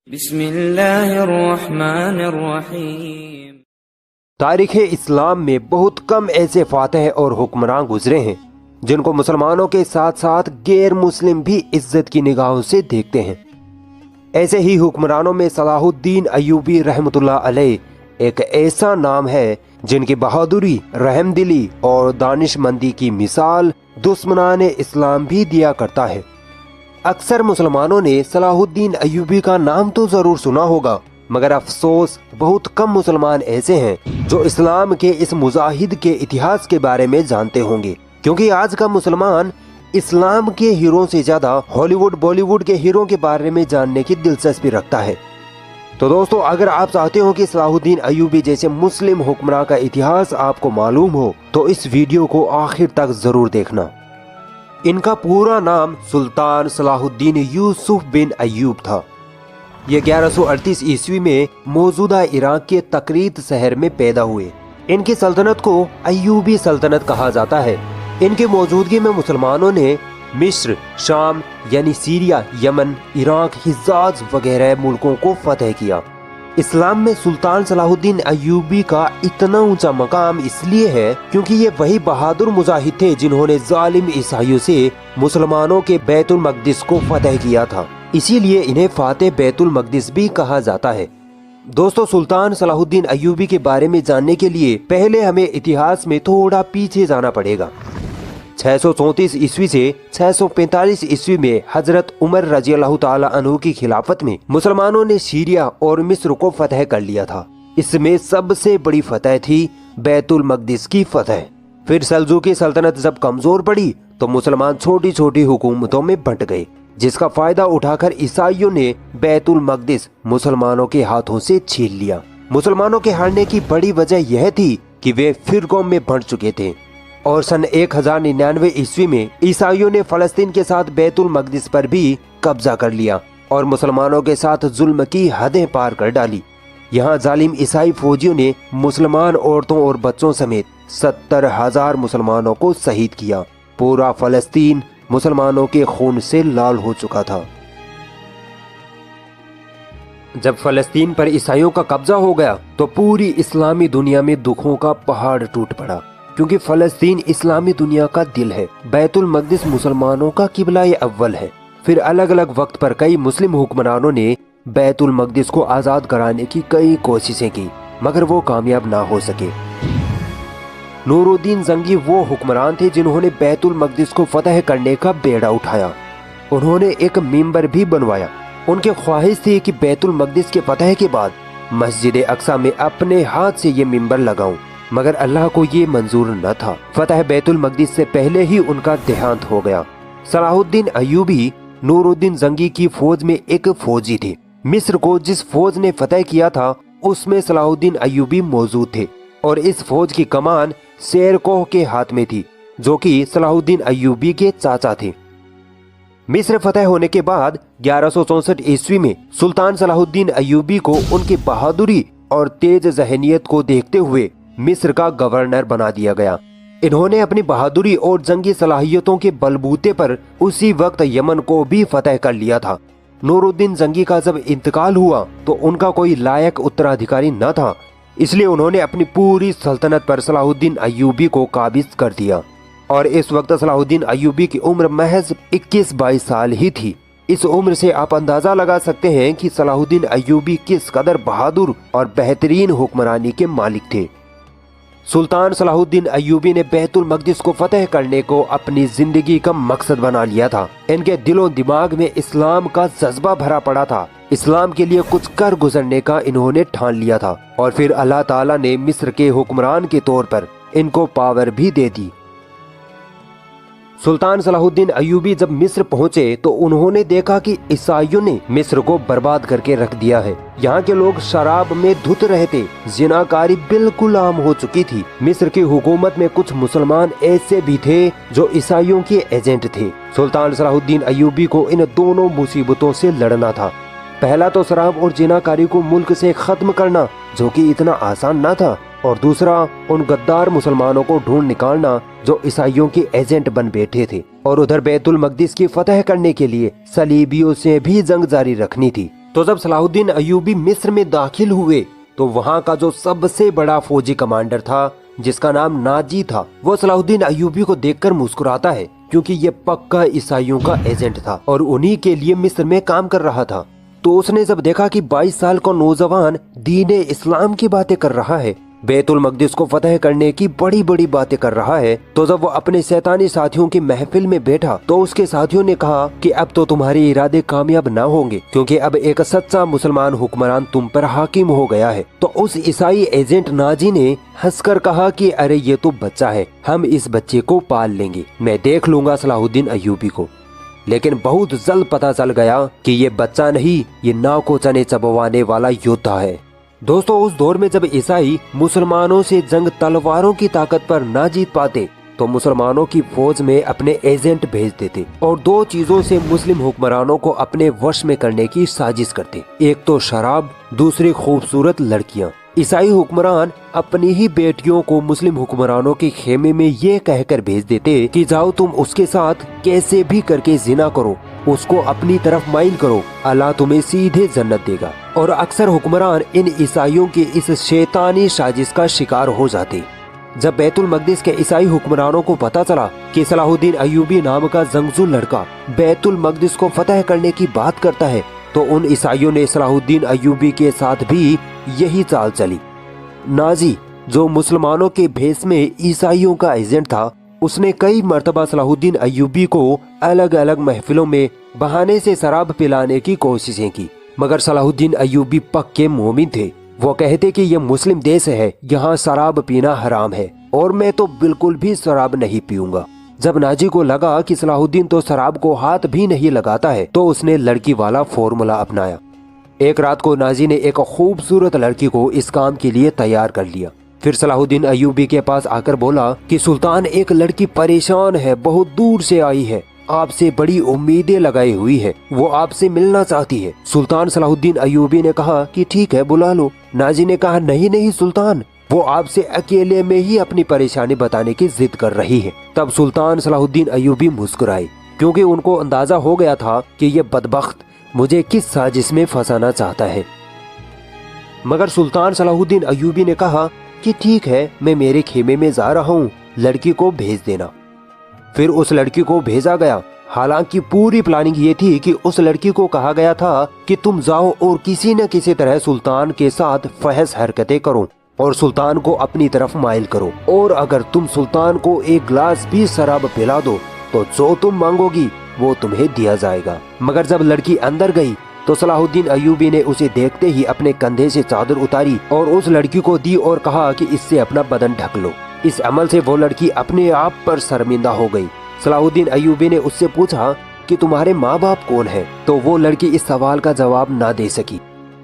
بسم اللہ الرحمن الرحیم۔ تاریخ اسلام میں بہت کم ایسے فاتح اور حکمران گزرے ہیں جن کو مسلمانوں کے ساتھ ساتھ غیر مسلم بھی عزت کی نگاہوں سے دیکھتے ہیں۔ ایسے ہی حکمرانوں میں صلاح الدین ایوبی رحمۃ اللہ علیہ ایک ایسا نام ہے جن کی بہادری، رحم دلی اور دانش مندی کی مثال دشمنان اسلام بھی دیا کرتا ہے۔ اکثر مسلمانوں نے صلاح الدین ایوبی کا نام تو ضرور سنا ہوگا، مگر افسوس بہت کم مسلمان ایسے ہیں جو اسلام کے اس مجاہد کے اتہاس کے بارے میں جانتے ہوں گے، کیونکہ آج کا مسلمان اسلام کے ہیروں سے زیادہ ہالی ووڈ بالی ووڈ کے ہیروں کے بارے میں جاننے کی دلچسپی رکھتا ہے۔ تو دوستو، اگر آپ چاہتے ہو کہ صلاح الدین ایوبی جیسے مسلم حکمراں کا اتہاس آپ کو معلوم ہو تو اس ویڈیو کو آخر تک ضرور دیکھنا۔ ان کا پورا نام سلطان صلاح الدین یوسف بن ایوب تھا۔ یہ 1138 عیسوی میں موجودہ عراق کے تقریت شہر میں پیدا ہوئے۔ ان کی سلطنت کو ایوبی سلطنت کہا جاتا ہے۔ ان کی موجودگی میں مسلمانوں نے مصر، شام یعنی سیریا، یمن، عراق، حجاز وغیرہ ملکوں کو فتح کیا۔ اسلام میں سلطان صلاح الدین ایوبی کا اتنا اونچا مقام اس لیے ہے کیونکہ یہ وہی بہادر مجاہد تھے جنہوں نے ظالم عیسائیوں سے مسلمانوں کے بیت المقدس کو فتح کیا تھا، اسی لیے انہیں فاتح بیت المقدس بھی کہا جاتا ہے۔ دوستو، سلطان صلاح الدین ایوبی کے بارے میں جاننے کے لیے پہلے ہمیں اتہاس میں تھوڑا پیچھے جانا پڑے گا۔ 634 عیسوی سے 645 عیسوی میں حضرت عمر رضی اللہ تعالی عنہ کی خلافت میں مسلمانوں نے سیریا اور مصر کو فتح کر لیا تھا۔ اس میں سب سے بڑی فتح تھی بیت المقدس کی فتح۔ پھر سلجوقی سلطنت جب کمزور پڑی تو مسلمان چھوٹی چھوٹی حکومتوں میں بٹ گئے، جس کا فائدہ اٹھا کر عیسائیوں نے بیت المقدس مسلمانوں کے ہاتھوں سے چھین لیا۔ مسلمانوں کے ہارنے کی بڑی وجہ یہ تھی کہ وہ فرقوں میں بٹ چکے تھے، اور سن 1099 عیسوی میں عیسائیوں نے فلسطین کے ساتھ بیت المقدس پر بھی قبضہ کر لیا اور مسلمانوں کے ساتھ ظلم کی حدیں پار کر ڈالی۔ یہاں ظالم عیسائی فوجیوں نے مسلمان عورتوں اور بچوں سمیت 70,000 مسلمانوں کو شہید کیا۔ پورا فلسطین مسلمانوں کے خون سے لال ہو چکا تھا۔ جب فلسطین پر عیسائیوں کا قبضہ ہو گیا تو پوری اسلامی دنیا میں دکھوں کا پہاڑ ٹوٹ پڑا، کیونکہ فلسطین اسلامی دنیا کا دل ہے، بیت المقدس مسلمانوں کا قبلہ اول ہے۔ پھر الگ الگ وقت پر کئی مسلم حکمرانوں نے بیت المقدس کو آزاد کرانے کی کئی کوششیں کی، مگر وہ کامیاب نہ ہو سکے۔ نور الدین زنگی وہ حکمران تھے جنہوں نے بیت المقدس کو فتح کرنے کا بیڑا اٹھایا۔ انہوں نے ایک منبر بھی بنوایا۔ ان کی خواہش تھی کہ بیت المقدس کے فتح کے بعد مسجد اقصی میں اپنے ہاتھ سے یہ منبر لگاؤں، مگر اللہ کو یہ منظور نہ تھا۔ فتح بیت المقدس سے پہلے ہی ان کا دیہانت ہو گیا۔ صلاح الدین ایوبی نور الدین زنگی کی فوج میں ایک فوجی تھے۔ مصر کو جس فوج نے فتح کیا تھا اس میں صلاح الدین ایوبی موجود تھے، اور اس فوج کی کمان شیر کوہ کے ہاتھ میں تھی، جو کہ صلاح الدین ایوبی کے چاچا تھے۔ مصر فتح ہونے کے بعد 1164 عیسوی میں سلطان صلاح الدین ایوبی کو ان کی بہادری اور تیز ذہنیت کو دیکھتے ہوئے مصر کا گورنر بنا دیا گیا۔ انہوں نے اپنی بہادری اور جنگی صلاحیتوں کے بلبوتے پر اسی وقت یمن کو بھی فتح کر لیا تھا۔ نور الدین زنگی کا جب انتقال ہوا تو ان کا کوئی لائق اترادھیکاری نہ تھا، اس لیے انہوں نے اپنی پوری سلطنت پر صلاح الدین ایوبی کو قابض کر دیا، اور اس وقت صلاح الدین ایوبی کی عمر محض 21-22 سال ہی تھی۔ اس عمر سے آپ اندازہ لگا سکتے ہیں کہ صلاح الدین ایوبی کس قدر بہادر اور بہترین حکمرانی کے مالک تھے۔ سلطان صلاح الدین ایوبی نے بیت المقدس کو فتح کرنے کو اپنی زندگی کا مقصد بنا لیا تھا۔ ان کے دل و دماغ میں اسلام کا جذبہ بھرا پڑا تھا۔ اسلام کے لیے کچھ کر گزرنے کا انہوں نے ٹھان لیا تھا، اور پھر اللہ تعالیٰ نے مصر کے حکمران کے طور پر ان کو پاور بھی دے دی۔ سلطان صلاح الدین ایوبی جب مصر پہنچے تو انہوں نے دیکھا کہ عیسائیوں نے مصر کو برباد کر کے رکھ دیا ہے۔ یہاں کے لوگ شراب میں دھت رہے تھے، زناکاری بالکل عام ہو چکی تھی۔ مصر کی حکومت میں کچھ مسلمان ایسے بھی تھے جو عیسائیوں کے ایجنٹ تھے۔ سلطان صلاح الدین ایوبی کو ان دونوں مصیبتوں سے لڑنا تھا۔ پہلا تو شراب اور زناکاری کو ملک سے ختم کرنا، جو کہ اتنا آسان نہ تھا، اور دوسرا ان غدار مسلمانوں کو ڈھونڈ نکالنا جو عیسائیوں کے ایجنٹ بن بیٹھے تھے، اور ادھر بیت المقدس کی فتح کرنے کے لیے صلیبیوں سے بھی جنگ جاری رکھنی تھی۔ तो जब सलाहुद्दीन अय्यूबी मिस्र में दाखिल हुए तो वहाँ का जो सबसे बड़ा फौजी कमांडर था जिसका नाम नाजी था, वो सलाहुद्दीन अय्यूबी को देखकर मुस्कुराता है क्योंकि ये पक्का ईसाइयों का एजेंट था और उन्हीं के लिए मिस्र में काम कर रहा था। तो उसने जब देखा कि 22 साल का नौजवान दीन इस्लाम की बातें कर रहा है, बैतुल मकदिस को फतह करने की बड़ी बड़ी बातें कर रहा है, तो जब वो अपने शैतानी साथियों की महफिल में बैठा तो उसके साथियों ने कहा कि अब तो तुम्हारे इरादे कामयाब ना होंगे क्योंकि अब एक सच्चा मुसलमान हुक्मरान तुम पर हाकिम हो गया है। तो उस ईसाई एजेंट नाजी ने हंसकर कहा कि अरे ये तो बच्चा है, हम इस बच्चे को पाल लेंगे, मैं देख लूंगा सलाहुद्दीन अय्यूबी को। लेकिन बहुत जल्द पता चल गया कि ये बच्चा नहीं, ये नाव को चने चबवाने वाला योद्धा है। दोस्तों, उस दौर में जब ईसाई मुसलमानों से जंग तलवारों की ताकत पर ना जीत पाते तो मुसलमानों की फौज में अपने एजेंट भेज देते और दो चीजों से मुस्लिम हुक्मरानों को अपने वश में करने की साजिश करते, एक तो शराब, दूसरी खूबसूरत लड़कियां। ईसाई हुक्मरान अपनी ही बेटियों को मुस्लिम हुक्मरानों के खेमे में ये कहकर भेज देते कि जाओ तुम उसके साथ कैसे भी करके जिना करो, उसको अपनी तरफ माइल करो, अल्लाह तुम्हें सीधे जन्नत देगा। और अक्सर हुक्मरान इन ईसाइयों की इस शैतानी साजिश का शिकार हो जाते। जब बैतुल मकदिस के ईसाई हुक्मरानों को पता चला कि सलाहुद्दीन अय्यूबी नाम का जंगजू लड़का बैतुल मकदिस को फतह करने की बात करता है, तो उन ईसाइयों ने सलाहुद्दीन अय्यूबी के साथ भी यही चाल चली। नाजी, जो मुसलमानों के भेष में ईसाइयों का एजेंट था, उसने कई मर्तबा सलाहुद्दीन अय्यूबी को अलग अलग महफिलों में बहाने से शराब पिलाने की कोशिशें की, मगर सलाहुद्दीन अय्यूबी पक्के मोमिन थे। वो कहते कि ये मुस्लिम देश है, यहाँ शराब पीना हराम है और मैं तो बिल्कुल भी शराब नहीं पीऊंगा। जब नाजी को लगा कि सलाहुद्दीन तो शराब को हाथ भी नहीं लगाता है तो उसने लड़की वाला फॉर्मूला अपनाया। एक रात को नाजी ने एक खूबसूरत लड़की को इस काम के लिए तैयार कर लिया। फिर सलाहुद्दीन अय्यूबी के पास आकर बोला कि सुल्तान, एक लड़की परेशान है, बहुत दूर से आई है, आपसे बड़ी उम्मीदें लगाई हुई है, वो आपसे मिलना चाहती है। सुल्तान सलाहुद्दीन अय्यूबी ने कहा कि ठीक है, बुला लो। नाजी ने कहा नहीं नहीं सुल्तान, वो आपसे अकेले में ही अपनी परेशानी बताने की जिद कर रही है। तब सुल्तान सलाहुद्दीन अय्यूबी मुस्कुराए क्योंकि उनको अंदाजा हो गया था कि ये बदबख्त मुझे किस साजिश में फंसाना चाहता है। मगर सुल्तान सलाहुद्दीन अय्यूबी ने कहा कि ठीक है, मैं मेरे खेमे में जा रहा हूँ, लड़की को भेज देना। फिर उस लड़की को भेजा गया। हालांकि पूरी प्लानिंग ये थी कि उस लड़की को कहा गया था कि तुम जाओ और किसी न किसी तरह सुल्तान के साथ फहश हरकतें करो और सुल्तान को अपनी तरफ माइल करो, और अगर तुम सुल्तान को एक गिलास भी शराब पिला दो तो जो तुम मांगोगी वो तुम्हें दिया जाएगा। मगर जब लड़की अंदर गई तो सलाहुद्दीन अय्यूबी ने उसे देखते ही अपने कंधे से चादर उतारी और उस लड़की को दी और कहा कि इससे अपना बदन ढक लो। इस अमल से वो लड़की अपने आप पर शर्मिंदा हो गई। सलाहुद्दीन अय्यूबी ने उससे पूछा कि तुम्हारे माँ बाप कौन है, तो वो लड़की इस सवाल का जवाब ना दे सकी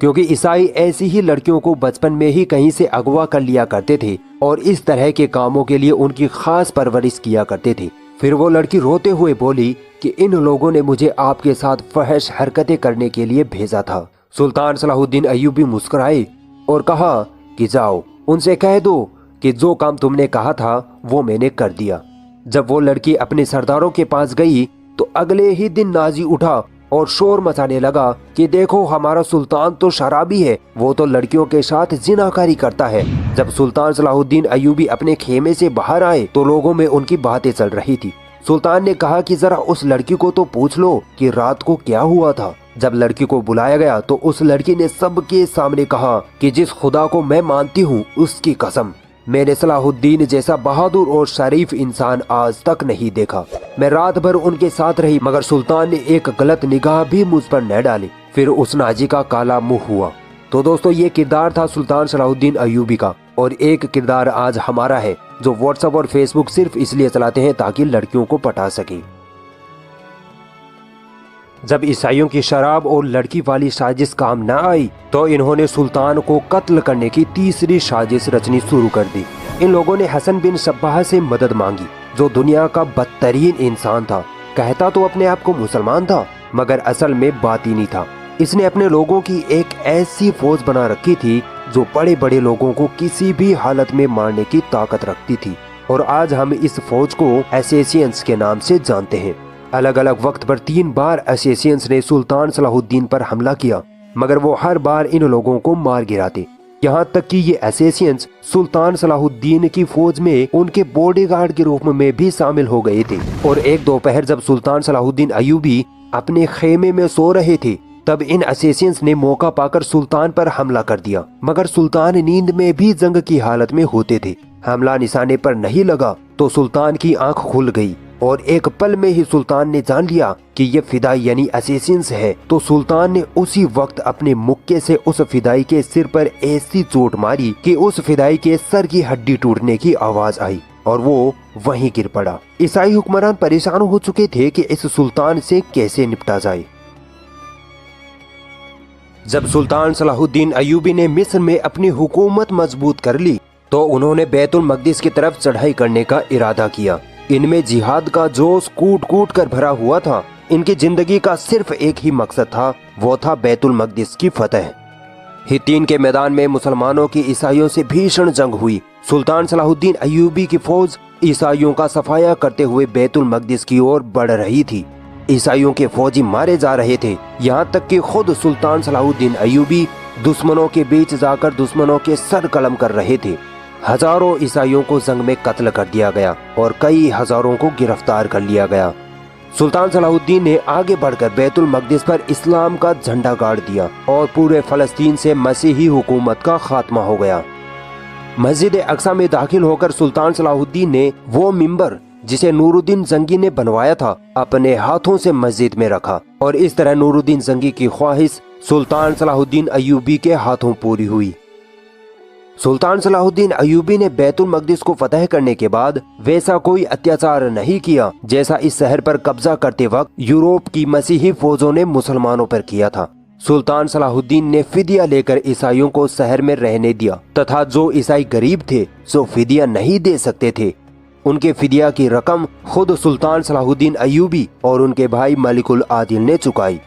क्योंकि ईसाई ऐसी ही लड़कियों को बचपन में ही कहीं से अगवा कर लिया करते थे और इस तरह के कामों के लिए उनकी खास परवरिश किया करते थे। फिर वो लड़की रोते हुए बोली कि इन लोगों ने मुझे आपके साथ फहश हरकतें करने के लिए भेजा था। सुल्तान सलाहुद्दीन अय्यूबी मुस्कुराए और कहा कि जाओ, उनसे कह दो कि जो काम तुमने कहा था वो मैंने कर दिया। जब वो लड़की अपने सरदारों के पास गई तो अगले ही दिन नाजी उठा और शोर मचाने लगा कि देखो, हमारा सुल्तान तो शराबी है, वो तो लड़कियों के साथ जिनाकारी करता है। जब सुल्तान सलाहुद्दीन अय्यूबी अपने खेमे से बाहर आए तो लोगों में उनकी बातें चल रही थी। सुल्तान ने कहा कि जरा उस लड़की को तो पूछ लो कि रात को क्या हुआ था। जब लड़की को बुलाया गया तो उस लड़की ने सबके सामने कहा कि जिस खुदा को मैं मानती हूँ उसकी कसम, मैंने सलाहुद्दीन जैसा बहादुर और शरीफ इंसान आज तक नहीं देखा। मैं रात भर उनके साथ रही मगर सुल्तान ने एक गलत निगाह भी मुझ पर न डाली। फिर उस नाजी का काला मुंह हुआ। तो दोस्तों, ये किरदार था सुल्तान सलाहुद्दीन अय्यूबी का, और एक किरदार आज हमारा है जो व्हाट्सएप और फेसबुक सिर्फ इसलिए चलाते हैं ताकि लड़कियों को पटा सके। जब ईसाइयों की शराब और लड़की वाली साजिश काम न आई तो इन्होंने सुल्तान को कत्ल करने की तीसरी साजिश रचनी शुरू कर दी। इन लोगों ने हसन बिन सब्बाह से मदद मांगी, जो दुनिया का बदतरीन इंसान था। कहता तो अपने आप को मुसलमान था मगर असल में बातिनी था। इसने अपने लोगों की एक ऐसी फौज बना रखी थी जो बड़े बड़े लोगों को किसी भी हालत में मारने की ताकत रखती थी, और आज हम इस फौज को एसेसियंस के नाम से जानते हैं। अलग अलग वक्त पर 3 बार एसेसियंस ने सुल्तान सलाहुद्दीन पर हमला किया मगर वो हर बार इन लोगों को मार गिराते। यहाँ तक कि ये असैसिन्स सुल्तान सलाहुद्दीन की फौज में उनके बॉडीगार्ड के रूप में भी शामिल हो गए थे। और एक दोपहर जब सुल्तान सलाहुद्दीन अय्यूबी अपने खेमे में सो रहे थे, तब इन असैसिन्स ने मौका पाकर सुल्तान पर हमला कर दिया। मगर सुल्तान नींद में भी जंग की हालत में होते थे। हमला निशाने पर नहीं लगा तो सुल्तान की आंख खुल गई और एक पल में ही सुल्तान ने जान लिया कि ये फिदाई यानी असैसिन्स है। तो सुल्तान ने उसी वक्त अपने मुक्के से उस फिदाई के सिर पर ऐसी चोट मारी कि उस फिदाई के सर की हड्डी टूटने की आवाज आई और वो वहीं गिर पड़ा। ईसाई हुक्मरान परेशान हो चुके थे कि इस सुल्तान से कैसे निपटा जाए। जब सुल्तान सलाहुद्दीन अय्यूबी ने मिस्र में अपनी हुकूमत मजबूत कर ली तो उन्होंने बैतुल मकदिस की तरफ चढ़ाई करने का इरादा किया। इनमें जिहाद का जोश कूट कूट कर भरा हुआ था। इनकी जिंदगी का सिर्फ एक ही मकसद था, वो था बैतुल मकदिस की फतह। हित्तीन के मैदान में मुसलमानों की ईसाइयों से भीषण जंग हुई। सुल्तान सलाहुद्दीन अय्यूबी की फौज ईसाइयों का सफाया करते हुए बैतुल मकदिस की ओर बढ़ रही थी। ईसाइयों के फौजी मारे जा रहे थे, यहाँ तक कि खुद सुल्तान सलाहुद्दीन अय्यूबी दुश्मनों के बीच जाकर दुश्मनों के सर कलम कर रहे थे। हजारों ईसाइयों को जंग में कत्ल कर दिया गया और कई हजारों को गिरफ्तार कर लिया गया। सुल्तान सलाहुद्दीन ने आगे बढ़कर बैतुल मकदिस पर इस्लाम का झंडा गाड़ दिया और पूरे फलस्तीन से मसीही हुकूमत का खात्मा हो गया। मस्जिद अक्सा में दाखिल होकर सुल्तान सलाहुद्दीन ने वो मिंबर जिसे नूरुद्दीन जंगी ने बनवाया था अपने हाथों से मस्जिद में रखा और इस तरह नूरुद्दीन जंगी की ख्वाहिश सुल्तान सलाहुद्दीन अय्यूबी के हाथों पूरी हुई। सुल्तान सलाहुद्दीन अय्यूबी ने बैतुल मकदिस को फतह करने के बाद वैसा कोई अत्याचार नहीं किया जैसा इस शहर पर कब्जा करते वक्त यूरोप की मसीही फौजों ने मुसलमानों पर किया था। सुल्तान सलाहुद्दीन ने फिदिया लेकर ईसाइयों को शहर में रहने दिया तथा जो ईसाई गरीब थे जो फिदिया नहीं दे सकते थे उनके फिदिया की रकम खुद सुल्तान सलाहुद्दीन अय्यूबी और उनके भाई मलिकुल आदिल ने चुकाई।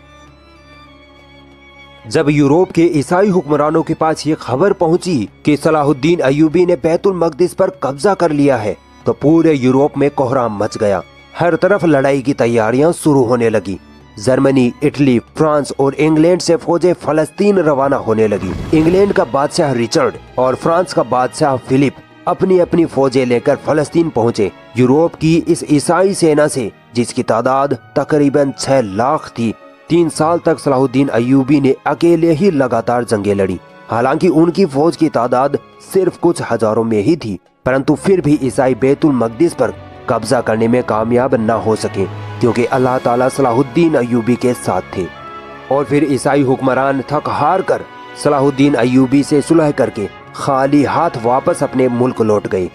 जब यूरोप के ईसाई हुक्मरानों के पास ये खबर पहुंची कि सलाहुद्दीन अय्यूबी ने बैतुल मकदिस पर कब्जा कर लिया है तो पूरे यूरोप में कोहराम मच गया। हर तरफ लड़ाई की तैयारियां शुरू होने लगी। जर्मनी, इटली, फ्रांस और इंग्लैंड से फौजें फलस्तीन रवाना होने लगी। इंग्लैंड का बादशाह रिचर्ड और फ्रांस का बादशाह फिलिप अपनी अपनी फौजें लेकर फलस्तीन पहुंचे। यूरोप की इस ईसाई सेना से जिसकी तादाद तकरीबन 6 लाख थी, 3 साल तक सलाहुद्दीन अय्यूबी ने अकेले ही लगातार जंगें लड़ी। हालांकि उनकी फौज की तादाद सिर्फ कुछ हजारों में ही थी, परंतु फिर भी ईसाई बैतुल मकदिस पर कब्जा करने में कामयाब न हो सके क्योंकि अल्लाह ताला सलाहुद्दीन अय्यूबी के साथ थे। और फिर ईसाई हुक्मरान थक हार कर सलाहुद्दीन अय्यूबी से सुलह करके खाली हाथ वापस अपने मुल्क लौट गए।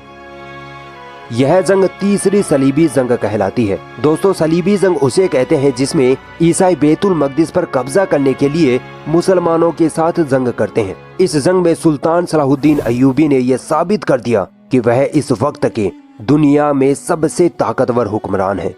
यह जंग तीसरी सलीबी जंग कहलाती है। दोस्तों, सलीबी जंग उसे कहते हैं जिसमें ईसाई बैतुल मकदिस पर कब्जा करने के लिए मुसलमानों के साथ जंग करते हैं। इस जंग में सुल्तान सलाहुद्दीन अय्यूबी ने यह साबित कर दिया कि वह इस वक्त के दुनिया में सबसे ताकतवर हुक्मरान है।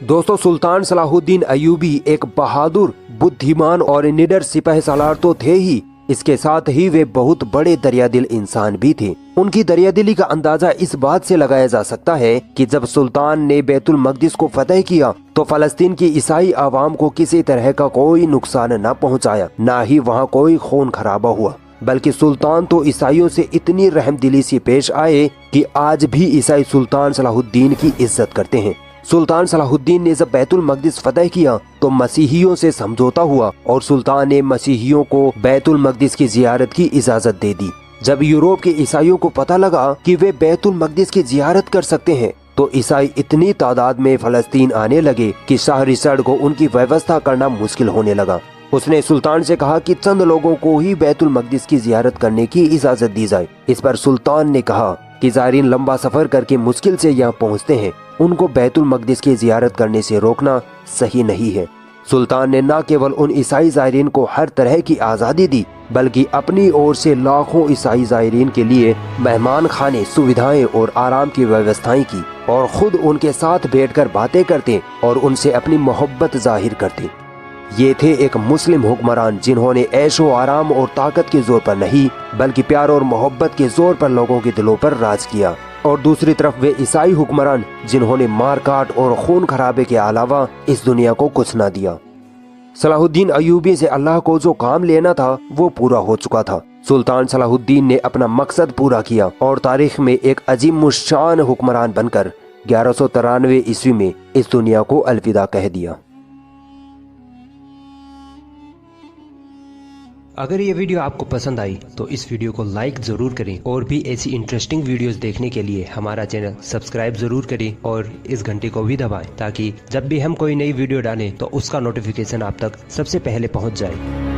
दोस्तों, सुल्तान सलाहुद्दीन अय्यूबी एक बहादुर, बुद्धिमान और निडर सिपहसालार तो थे ही, इसके साथ ही वे बहुत बड़े दरियादिल इंसान भी थे। उनकी दरियादिली का अंदाजा इस बात से लगाया जा सकता है कि जब सुल्तान ने बैतुल मकदिस को फतह किया तो फलस्तीन की ईसाई आवाम को किसी तरह का कोई नुकसान न पहुंचाया, न ही वहां कोई खून खराबा हुआ, बल्कि सुल्तान तो ईसाइयों से इतनी रहमदिली से पेश आए कि आज भी ईसाई सुल्तान सलाहुद्दीन की इज्जत करते हैं। सुल्तान सलाहुद्दीन ने जब बैतुल मकदिस फतह किया तो मसीहियों से समझौता हुआ और सुल्तान ने मसीहियों को बैतुल मकदिस की जियारत की इजाजत दे दी। जब यूरोप के ईसाइयों को पता लगा कि वे बैतुल मकदिस की जियारत कर सकते हैं तो ईसाई इतनी तादाद में फलस्तीन आने लगे कि शाह रिचर्ड को उनकी व्यवस्था करना मुश्किल होने लगा। उसने सुल्तान से कहा कि चंद लोगों को ही बैतुल मकदिस की जियारत करने की इजाजत दी जाए। इस पर सुल्तान ने कहा कि ज़ायरीन लंबा सफर करके मुश्किल से यहाँ पहुँचते हैं, उनको बैतुल मकदिस की जियारत करने से रोकना सही नहीं है। सुल्तान ने न केवल उन ईसाई ज़ायरीन को हर तरह की आज़ादी दी बल्कि अपनी ओर से लाखों ईसाई ज़ायरीन के लिए मेहमान खाने, सुविधाएं और आराम की व्यवस्थाएं की और खुद उनके साथ बैठकर बातें करते और उनसे अपनी मोहब्बत जाहिर करते। ये थे एक मुस्लिम हुक्मरान जिन्होंने ऐशो आराम और ताकत के जोर पर नहीं बल्कि प्यार और मोहब्बत के जोर पर लोगों के दिलों पर राज किया। और दूसरी तरफ वे ईसाई हुक्मरान जिन्होंने मार काट और खून खराबे के अलावा इस दुनिया को कुछ ना दिया। صلاح الدین ایوبی سے اللہ کو جو کام لینا تھا وہ پورا ہو چکا تھا۔ سلطان صلاح الدین نے اپنا مقصد پورا کیا اور تاریخ میں ایک عظیم الشان حکمران بن کر 1193 عیسوی میں اس دنیا کو الوداع کہہ دیا۔ اگر یہ ویڈیو آپ کو پسند آئی تو اس ویڈیو کو لائک ضرور کریں، اور بھی ایسی انٹرسٹنگ ویڈیوز دیکھنے کے لیے ہمارا چینل سبسکرائب ضرور کریں اور اس گھنٹی کو بھی دبائیں، تاکہ جب بھی ہم کوئی نئی ویڈیو ڈالیں تو اس کا نوٹیفیکیشن آپ تک سب سے پہلے پہنچ جائے۔